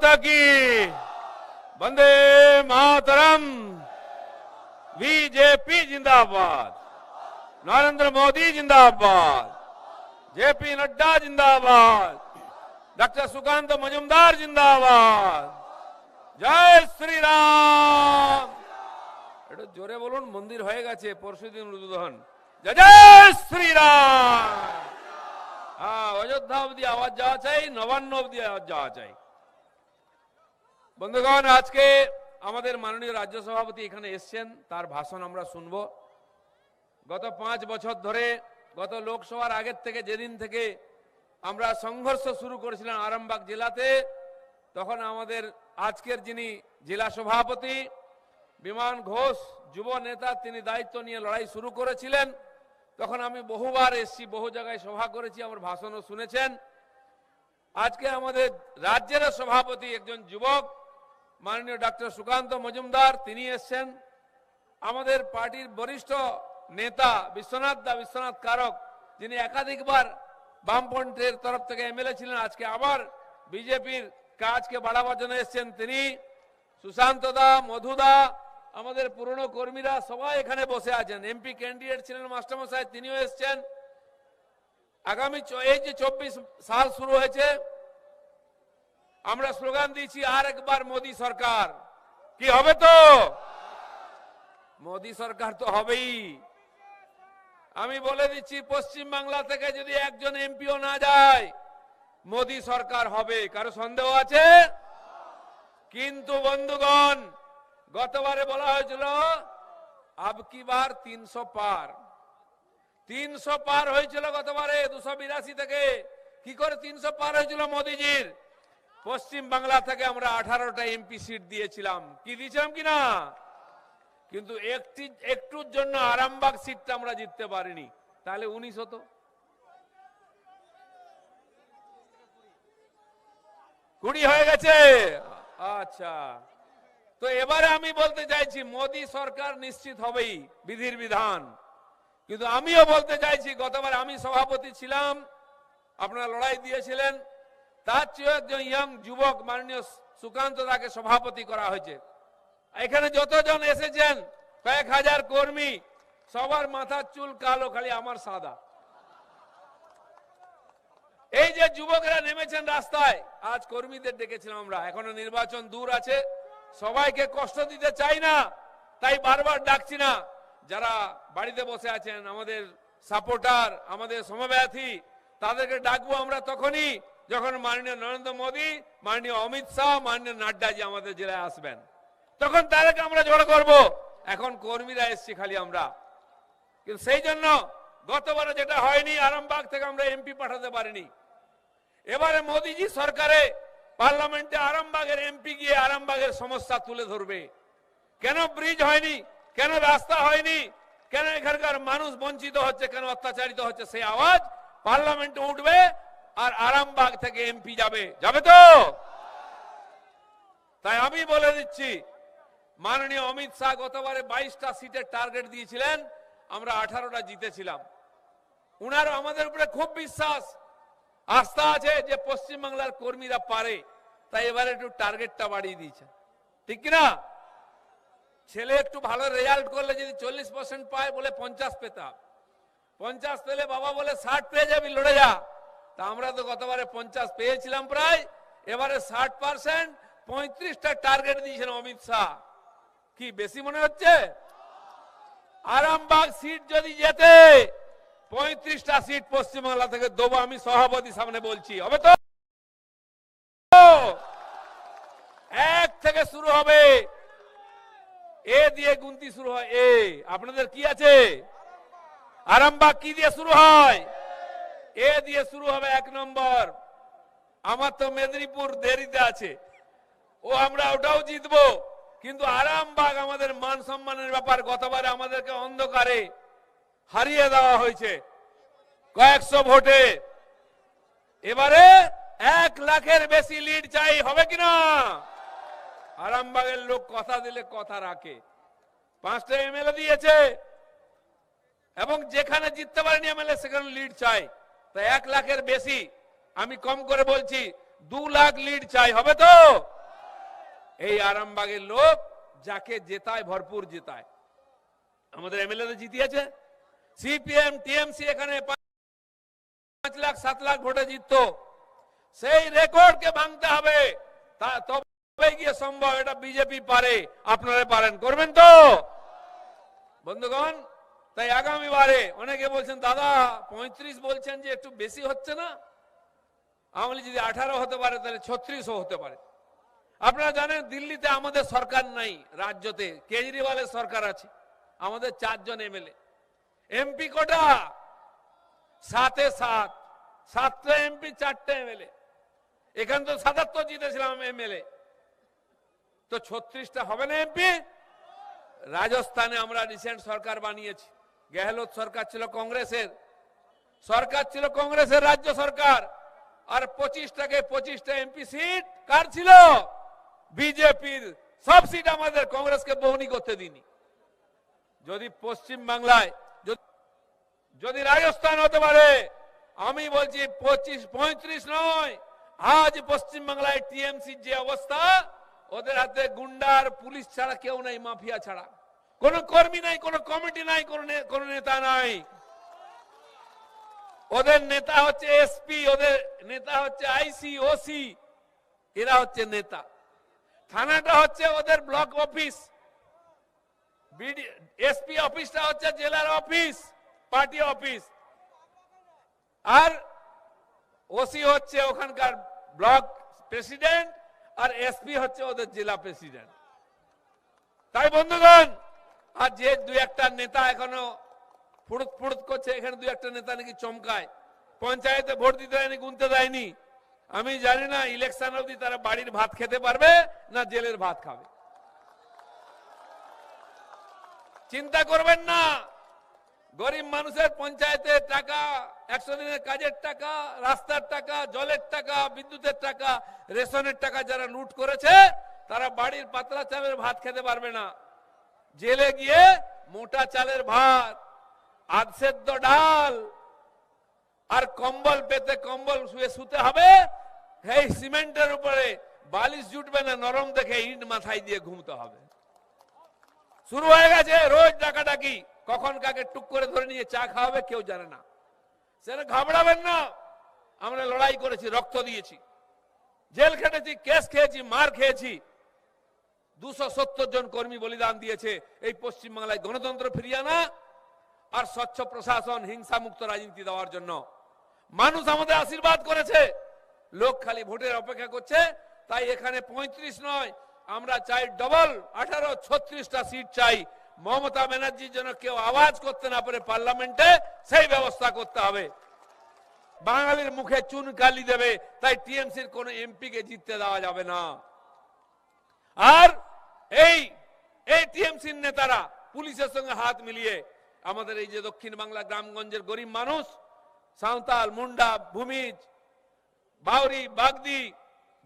माता की वंदे मातरम। बीजेपी जिंदाबाद, नरेंद्र मोदी जिंदाबाद, जेपी नड्डा जिंदाबाद, डॉक्टर सुकांत मजुमदार जिंदाबाद। जय श्री राम। একটু জোরে বলুন, মন্দির হয়ে গেছে, পরশুদিন উদ্বোধন। জয় জয় শ্রী রাম। হ্যাঁ, অযোধ্যা অবধি আওয়াজ যাওয়া চাই, নবান্ন অবধি আওয়াজ যাওয়া চাই। বন্ধুগণ, আজকে আমাদের মাননীয় রাজ্য সভাপতি এখানে এসেছেন, তার ভাষণ আমরা শুনব। গত 5 বছর ধরে, গত লোকসভার আগের থেকে, যেদিন থেকে আমরা সংঘর্ষ শুরু করেছিলাম আরামবাগ জেলাতে, তখন আমাদের আজকের যিনি জেলা সভাপতি বিমান ঘোষ, যুব নেতা, তিনি দায়িত্ব নিয়ে লড়াই শুরু করেছিলেন। তখন আমি বহুবার এসেছি, বহু জায়গায় সভা করেছি, আমার ভাষণও শুনেছেন। আজকে আমাদের রাজ্যের সভাপতি একজন যুবক মাননীয় ডক্টর সুকান্ত মজুমদার, তিনি এসেছেন। আমাদের পার্টির বরিষ্ঠ নেতা বিশ্বনাথ কারক, যিনি একাধিকবার বামপন্থের তরফ থেকে এমএলএ ছিলেন, আজকে আবার বিজেপির কাজকে বাড়াবার জন্য এসেছেন তিনি। সুশান্ত দা, মধুদা, আমাদের পুরনো কর্মীরা সবাই এখানে বসে আছেন। এমপি ক্যান্ডিডেট ছিলেন মাস্টারমশাই, তিনিও এসেছেন। আগামী এই যে 24 সাল শুরু হয়েছে, আমরা স্লোগান দিয়েছি আর একবার মোদী সরকার। কি হবে? তো মোদী সরকার তো হবেই। আমি বলে দিচ্ছি, পশ্চিম বাংলা থেকে যদি একজন এমপিও না যায়, মোদী সরকার হবে। কারো সন্দেহ আছে? কিন্তু বন্ধুগণ, গতবারে বলা হয়েছিল আব কি বার 300 পার। 300 পার হয়েছিল গতবারে, 282 থেকে। কি করে 300 পার হয়েছিল মোদীজির? পশ্চিম বাংলা থেকে আমরা 18টা এমপি সিট দিয়েছিলাম। কি দিয়েছিলাম কিনা? কিন্তু একটুর জন্য আরামবাগ সিটটা আমরা জিততে পারিনি। তাহলে 19 হতো। কুড়ি হয়ে গেছে। আচ্ছা, তো এবারে আমি বলতে চাইছি মোদী সরকার নিশ্চিত হবেই, বিধির বিধান। কিন্তু আমিও বলতে চাইছি, গতবার আমি সভাপতি ছিলাম, আপনারা লড়াই দিয়েছিলেন, তার চেয়ে একজন ইয়াং যুবক মাননীয় সুকান্ত দাকে সভাপতি করা হয়েছে। এখানে যতজন এসেছেন, কয়েক হাজার কর্মী, সবার মাথার চুল কালো, খালি আমার সাদা। এই যে যুবকরা নেমেছেন রাস্তায়, আজ কর্মীদের ডেকেছিলাম আমরা। এখনো নির্বাচন দূর আছে, সবাইকে কষ্ট দিতে চাই না, তাই বারবার ডাকছি না। যারা বাড়িতে বসে আছেন, আমাদের সাপোর্টার, আমাদের সমব্যথী, তাদেরকে ডাকবো আমরা তখনই যখন মাননীয় নরেন্দ্র মোদী, মাননীয় অমিত শাহ, মাননীয় নাড্ডাজি আমাদের জেলায় আসবেন, তখন তাদেরকে আমরা জড়ো করব। এখন কর্মীরা এসছি খালি আমরা। কিন্তু সেই জন্য গতবারে যেটা হয়নি, আরামবাগ থেকে আমরা এমপি পাঠাতে পারিনি। এবারে মোদীজি সরকারে পার্লামেন্টে আরামবাগের এমপি গিয়ে আরামবাগের সমস্যা তুলে ধরবে। কেন ব্রিজ হয়নি, কেন রাস্তা হয়নি, কেন এখানকার মানুষ বঞ্চিত হচ্ছে, কেন অত্যাচারিত হচ্ছে, সেই আওয়াজ পার্লামেন্টে উঠবে। আর আরামবাগ থেকে এমপি যাবে তো। তাই আমি বলে দিচ্ছি, মাননীয় অমিত শাহ গতবারে 22টা সিটের টার্গেট দিয়েছিলেন, আমরা 18টা জিতেছিলাম। উনারও আমাদের উপরে খুব বিশ্বাস, আস্থা আছে যে পশ্চিমবাংলার কর্মীরা পারে, তাই এবারে একটু টার্গেটটা বাড়িয়ে দিয়েছে। ঠিক কিনা? ছেলে একটু ভালো রেজাল্ট করলে যদি 40% পায়, বলে 50 পেতাম। 50 পেলে বাবা বলে 60 পেয়ে যাবি, লড়ে যা। তা আমরা তো গতবারে 50 পেয়েছিলাম প্রায়, এবারে 60%, 35টা টার্গেট দিয়েছেন অমিত শাহ। কি বেশি মনে হচ্ছে? আরামবাগ সিট যদি জেতে, 35টা সিট পশ্চিমবাংলা থেকে দেবো, আমি সভাপতি সামনে বলছি। হবে তো? 1 থেকে শুরু হবে, এ দিয়ে গুনতি শুরু হয়। এ আপনাদের কি আছে? আরামবাগ কি দিয়ে শুরু হয়? এ দিয়ে শুরু হবে 1 নম্বর। আমার তো মেদিনীপুর দেরিতে আছে, ও আমরা ওটাও জিতবো। কিন্তু আরামবাগ আমাদের মান সম্মানের ব্যাপার। গতবারে আমাদেরকে অন্ধকারে হারিয়ে দেওয়া হয়েছে কয়েকশো ভোটে। এবারে 1 লাখের বেশি লিড চাই। হবে কিনা? আরামবাগের লোক কথা দিলে কথা রাখে। 5টা এমএলএ দিয়েছে, এবং যেখানে জিততে পারেনি এমএলএ, সেখানে লিড চাই। তাই 1 লাখের বেশি, আমি কম করে বলছি 2 লাখ লিড চাই। হবে তো? এই আরামবাগের লোক যাকে জেতায় ভরপুর জেতায়। আমাদের এমএলএ তো জিতিয়েছে, সিপিএম টিএমসি এখানে 5 লাখ 7 লাখ ভোটে জিততো। সেই রেকর্ডকে ভাঙতে হবে, তবে গিয়ে সম্ভব। এটা বিজেপি পারে, আপনারা পারেন, করবেন তো বন্ধুগণ? তাই আগামী বারে অনেকে বলছেন দাদা 35 বলছেন যে একটু বেশি হচ্ছে না? আওয়ামী লীগ যদি 18 হতে পারে তাহলে 36ও হতে পারে। আপনারা জানেন দিল্লিতে আমাদের সরকার নাই, রাজ্যতে কেজরিওয়ালের সরকার আছে, আমাদের 4 জন এমএলএ। এমপি কোটা 7-এ 7, 7টা এমপি 4টে এমএলএ। এখানে তো 77 জিতেছিলাম এমএলএ, তো 36টা হবে না এমপি? রাজস্থানে আমরা রিসেন্ট সরকার বানিয়েছি, গেহলোত সরকার ছিল কংগ্রেসের, রাজ্য সরকার। আর 25টা এমপি সিট কার ছিল? বিজেপির। সব সিট আমাদের, কংগ্রেসকে বহনি করতে দিনি। যদি পশ্চিম বাংলায়, যদি রাজস্থান হতে পারে, আমি বলছি 25-35 নয়, আজ পশ্চিম বাংলায় টিএমসির যে অবস্থা, ওদের হাতে গুন্ডার পুলিশ ছাড়া কেউ নাই, মাফিয়া ছাড়া কোন কর্মী নাই, কোন কমিটি নাই, কোন নেতা নাই। ওদের নেতা হচ্ছে এসপি, ওদের নেতা হচ্ছে আইসি, ওসি, এরা হচ্ছে নেতা। থানাটা হচ্ছে ওদের ব্লক অফিস, এসপি অফিসটা হচ্ছে জেলার অফিস, পার্টি অফিস। আর ওসি হচ্ছে ওখানকার ব্লক প্রেসিডেন্ট, আর এসপি হচ্ছে ওদের জেলা প্রেসিডেন্ট। তাই বন্ধুগণ, আর যে 2-1টা নেতা এখনো ফুড়ুত করছে, এখানে 2-1টা নেতা নাকি চমকায়, পঞ্চায়েতে ভোট দিতে দেয়নি, গুনতে দেয়নি। আমি জানি না ইলেকশন অবধি তারা বাড়ির ভাত খেতে পারবে না জেলের ভাত খাবে। চিন্তা করবেন না, গরিব মানুষের পঞ্চায়েতের টাকা, 100 দিনের কাজের টাকা, রাস্তার টাকা, জলের টাকা, বিদ্যুতের টাকা, রেশনের টাকা যারা লুট করেছে, তারা বাড়ির পাতলা চালের ভাত খেতে পারবে না। জেলে গিয়ে মোটা চালের ভাত, আধসেদ্ধ ডাল আর কম্বল পেতে কম্বল শুয়ে শুতে হবে। এই সিমেন্টের উপরে বালিশ জুটবে না, নরম দেখে ইট মাথায় দিয়ে ঘুমতে হবে। শুরু হয়ে গেছে রোজ ডাকাডাকি, কখন কাকে টুক করে ধরে নিয়ে চা খাওয়াবে কেউ জানে না। সেটা ঘাবড়াবেন না, আমরা লড়াই করেছি, রক্ত দিয়েছি, জেল খেটেছি, কেস খেয়েছি, মার খেয়েছি। 270 জন কর্মী বলিদান দিয়েছে এই পশ্চিমবাংলায় গণতন্ত্র ফিরিয়ে আনা আর স্বচ্ছ প্রশাসন, হিংসা মুক্ত রাজনীতি দেওয়ার জন্য। মানুষ আমাদের আশীর্বাদ করেছে, লোক খালি ভোটের অপেক্ষা করছে। তাই এখানে 35 নয়, আমরা চাই ডবল 18-36টা সিট চাই। মমতা ব্যানার্জির জন্য কেউ আওয়াজ করতে না পারে পার্লামেন্টে, সেই ব্যবস্থা করতে হবে। বাঙালির মুখে চুন কালি দেবে, তাই টিএমসির কোন এমপি কে জিততে দেওয়া যাবে না। আর এই টিএমসির নেতারা পুলিশের সঙ্গে হাত মিলিয়ে আমাদের এই যে দক্ষিণ বাংলা গ্রামগঞ্জের গরিব মানুষ, সাঁওতাল, মুন্ডা, ভূমিজ, বাউরি, বাগদি,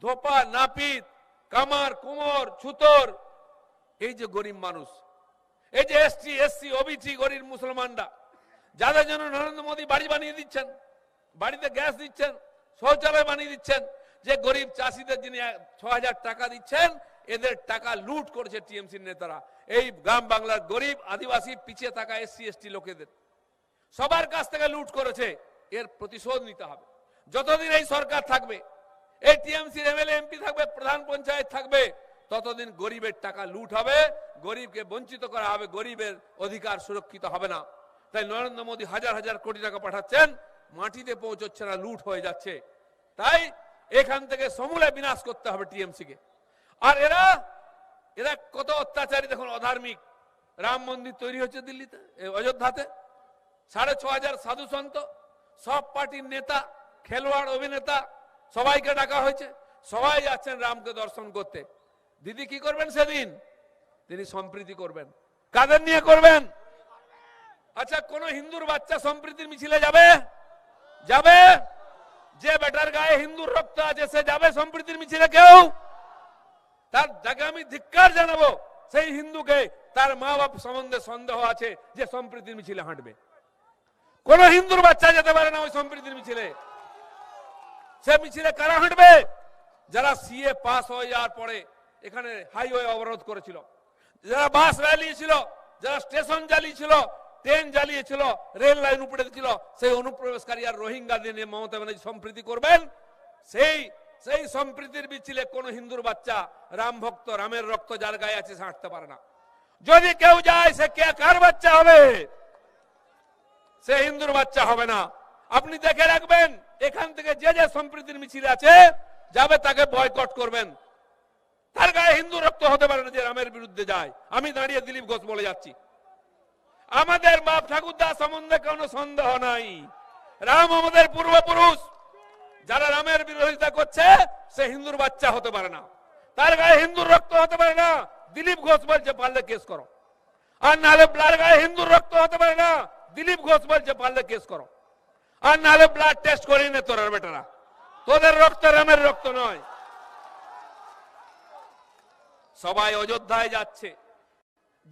ধোপা, নাপিত, কামার, কুমোর, ছুতর, এই যে গরিব মানুষ, এই যে এসটি, এসসি, ওবিসি গরিব মুসলমানরা, যাদের জন্য নরেন্দ্র মোদী বাড়ি বানিয়ে দিচ্ছেন, বাড়িতে গ্যাস দিচ্ছেন, শৌচালয় বানিয়ে দিচ্ছেন, যে গরিব চাষিদের যিনি 6000 টাকা দিচ্ছেন, এদের টাকা লুট করেছে টিএমসির নেতারা। এই গ্রাম বাংলার গরিব, আদিবাসী, পিছিয়ে থাকা এসসি এসটি লোকেদের সবার কাছ থেকে লুট করেছে। এর প্রতিশোধ নিতে হবে। যতদিন এই সরকার থাকবে, এই টিএমসির এমএলএ এমপি থাকবে, প্রধান পঞ্চায়েত থাকবে, ততদিন গরিবের টাকা লুট হবে, গরিবকে বঞ্চিত করা হবে, গরিবের অধিকার সুরক্ষিত হবে না। তাই নরেন্দ্র মোদী হাজার হাজার কোটি টাকা পাঠাচ্ছেন, মাটিতে পৌঁছচ্ছে না, লুট হয়ে যাচ্ছে। তাই এখান থেকে সমূলে বিনাশ করতে হবে টিএমসি কে। আর এরা কত অত্যাচারী দেখুন, অধার্মিক। রাম মন্দির তৈরি হচ্ছে দিল্লিতে, অযোধ্যাতে, 6500 সাধু সন্ত, সব পার্টির নেতা, খেলোয়াড়, অভিনেতা সবাইকে ডাকা হয়েছে, সবাই যাচ্ছেন রামকে দর্শন করতে। দিদি কি করবেন সেদিন? তিনি সম্প্রীতি করবেন। কাদের নিয়ে করবেন? আচ্ছা, কোন হিন্দুর বাচ্চা সম্প্রীতির মিছিলে যাবে? যাবে? যে বেটার গায়ে হিন্দুর রক্ত আছে সে যাবে সম্প্রীতির মিছিলে? কেউ? তার যাকে আমি ধিক্কার জানাবো, সেই হিন্দুকে তার মা বাপ সম্বন্ধে সন্দেহ আছে যে সম্প্রীতির মিছিলে হাঁটবে। কোন হিন্দুর বাচ্চা যেতে পারে না ওই সম্প্রীতির মিছিলে। সে মিছিলে কারা হাঁটবে? যারা সিএ পাস হয়ে যাওয়ার পরে এখানে হাইওয়ে অবরোধ করেছিল, যারা বাস জ্বালিয়েছিল, যারা স্টেশন জ্বালিয়েছিল, ট্রেন জ্বালিয়েছিল, রেল লাইন উপড়ে দিয়েছিল, সেই অনুপ্রবেশকারী আর রোহিঙ্গাদের নিয়ে মমতা ব্যানার্জি সম্প্রীতি করবেন? সেই সম্প্রীতির মিছিলে কোন হিন্দুর বাচ্চা, রাম ভক্ত, রামের রক্ত যার গায়ে আছে সে হাঁটতে পারে না। যদি কেউ যায় সে কে কার বাচ্চা হবে? সে হিন্দুর বাচ্চা হবে না। আপনি দেখে রাখবেন, এখান থেকে যে যে সম্প্রীতির মিছিল আছে যাবে তাকে বয়কট করবেন। তার গায়ে হিন্দু রক্ত হতে পারে না যে রামের বিরুদ্ধে যায়। আমি দাঁড়িয়ে দিলীপ ঘোষ বলে যাচ্ছি, আমাদের বাপ ঠাকুরদা সম্বন্ধে কোনো সন্দেহ নাই। রাম আমাদের পূর্বপুরুষ। যারা রামের বিরোধিতা করছে সে হিন্দুর বাচ্চা হতে পারে না, তার গায়ে হিন্দুর রক্ত হতে পারে না। দিলীপ ঘোষ বলছে পারলে কেস করো, আর নাহলে ব্লাড গায়ে হিন্দুর রক্ত হতে পারে না। দিলীপ ঘোষ বলছে পারলে কেস করো, আর নাহলে ব্লাড টেস্ট করিয়ে নে তোর বেটারা, তোদের রক্ত রামের রক্ত নয়। সবাই অযোধ্যায় যাচ্ছে,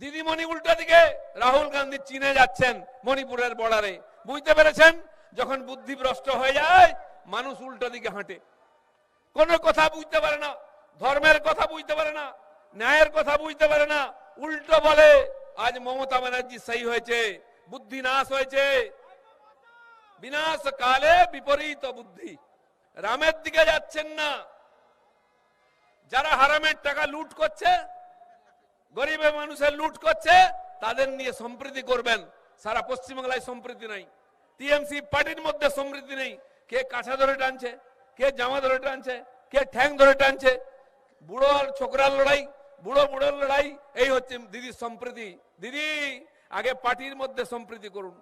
দিদিমণি উল্টো দিকে, রাহুল গান্ধী চীনে যাচ্ছেন মণিপুরের বর্ডারে। বুঝতে পেরেছেন, যখন বুদ্ধি ভ্রষ্ট হয়ে যায় মানুষ উল্টো দিকে হাঁটে, কোন কথা বুঝতে পারে না, ধর্মের কথা বুঝতে পারে না, ন্যায়ের কথা বুঝতে পারে না, উল্টো বলে। আজ মমতা ব্যানার্জি সেই হয়েছে, বুদ্ধি নাশ হয়েছে। বিনাশ কালে বিপরীত বুদ্ধি। রামের দিকে যাচ্ছেন না। যারা হারামের টাকা লুট করছে, গরিবের মানুষের লুট করছে, তাদের নিয়ে সম্প্রীতি করবেন। সারা পশ্চিমবাংলায় সম্প্রীতি নাই, টিএমসি পার্টির মধ্যে সম্প্রীতি নেই। কে কাঁচা ধরে টানছে, কে জামা ধরে টানছে, কে ঠ্যাং ধরে টানছে। বুড়ো আর ছোকরার লড়াই, বুড়ো বুড়োর লড়াই, এই হচ্ছে দিদির সম্প্রীতি। দিদি আগে পার্টির মধ্যে সম্প্রীতি করুন,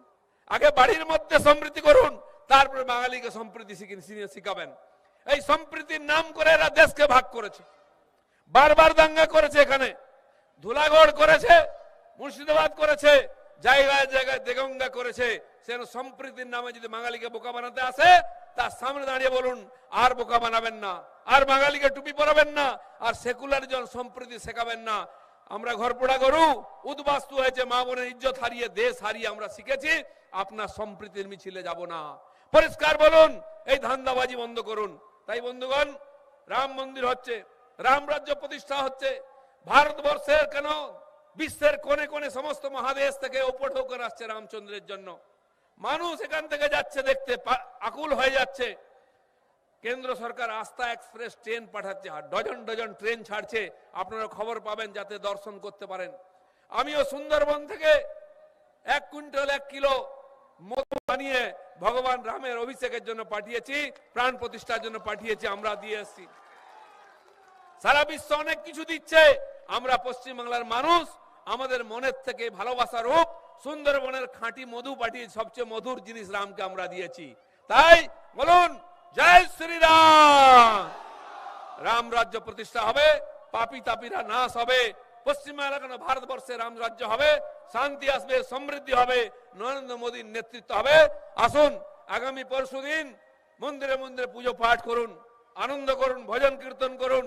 আগে বাড়ির মধ্যে সম্প্রীতি করুন, তারপরে বাঙালিকে সম্প্রীতি শিখাবেন। এই সম্প্রীতির নাম করে এরা দেশকে ভাগ করেছে, বারবার দাঙ্গা করেছে, এখানে ধুলাগড় করেছে, মুর্শিদাবাদ করেছে, জায়গায় জায়গায় দেগঙ্গা করেছে। সেন সম্প্রীতির নামে যদি বাঙালিকে বোকা বানাতে আসে, তার সামনে দাঁড়িয়ে বলুন আর বোকা বানাবেন না, আর বাঙালিকে টুপি পরাবেন না, আর সেকুলারিজম সম্প্রীতি শেখাবেন না। আমরা ঘরপোড়া গরু, উদ্বাস্তু হয়েছে, মা বোনের ইজ্জত হারিয়ে, দেশ হারিয়ে আমরা শিখেছি আপনার সম্প্রীতির মিছিলে যাব না। পরিষ্কার বলুন, এই ধান্দাবাজি বন্ধ করুন। তাই বন্ধুগণ, রাম মন্দির হচ্ছে, রাম রাজ্য প্রতিষ্ঠা হচ্ছে, ভারতবর্ষের কেন বিশ্বের কোণে কোণে সমস্ত মহাদেশ থেকে উপঢৌকন আসছে রামচন্দ্রের জন্য। মানুষ এখান থেকে যাচ্ছে দেখতে আকুল হয়ে যাচ্ছে। কেন্দ্র সরকার আস্থা এক্সপ্রেস ট্রেন পাঠাচ্ছে, ডজন ডজন ট্রেন ছাড়ছে, আপনারা খবর পাবেন যাতে দর্শন করতে পারেন। আমিও সুন্দরবন থেকে 1 কুইন্টাল 1 কিলো মধু বানিয়ে ভগবান রামের অভিষেকের জন্য পাঠিয়েছি, প্রাণ প্রতিষ্ঠার জন্য পাঠিয়েছি, আমরা দিয়ে এসেছি। সারা বিশ্ব অনেক কিছু দিচ্ছে, আমরা পশ্চিমবাংলার মানুষ আমাদের মনের থেকে ভালোবাসার রূপ সুন্দরবনের খাঁটি মধু পাঠিয়ে সবচেয়ে মধুর জিনিস রামকে আমরা দিয়েছি। তাই বলুন জয় শ্রীরাম। রাম রাজ্য প্রতিষ্ঠা হবে, পাপী তাপীরা নাশ হবে, পশ্চিমবাংলা কেন ভারতবর্ষে রাম রাজ্য হবে, শান্তি আসবে, সমৃদ্ধি হবে, নরেন্দ্র মোদীর নেতৃত্ব হবে। আসুন আগামী পরশুদিন মন্দিরে মন্দিরে পুজো পাঠ করুন, আনন্দ করুন, ভজন কীর্তন করুন।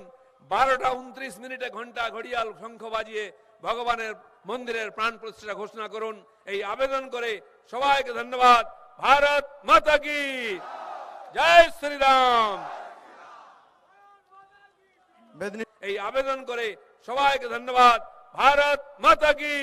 12টা 29 মিনিটে ঘন্টা ঘড়িয়াল শঙ্খ বাজিয়ে ভগবানের মন্দিরের প্রাণ প্রতিষ্ঠা ঘোষণা করুন। এই আবেদন করে সবাইকে ধন্যবাদ। ভারত মাতা কি জয় শ্রীরাম। এই আবেদন করে সবাইকে ধন্যবাদ। ভারত মাতা কি।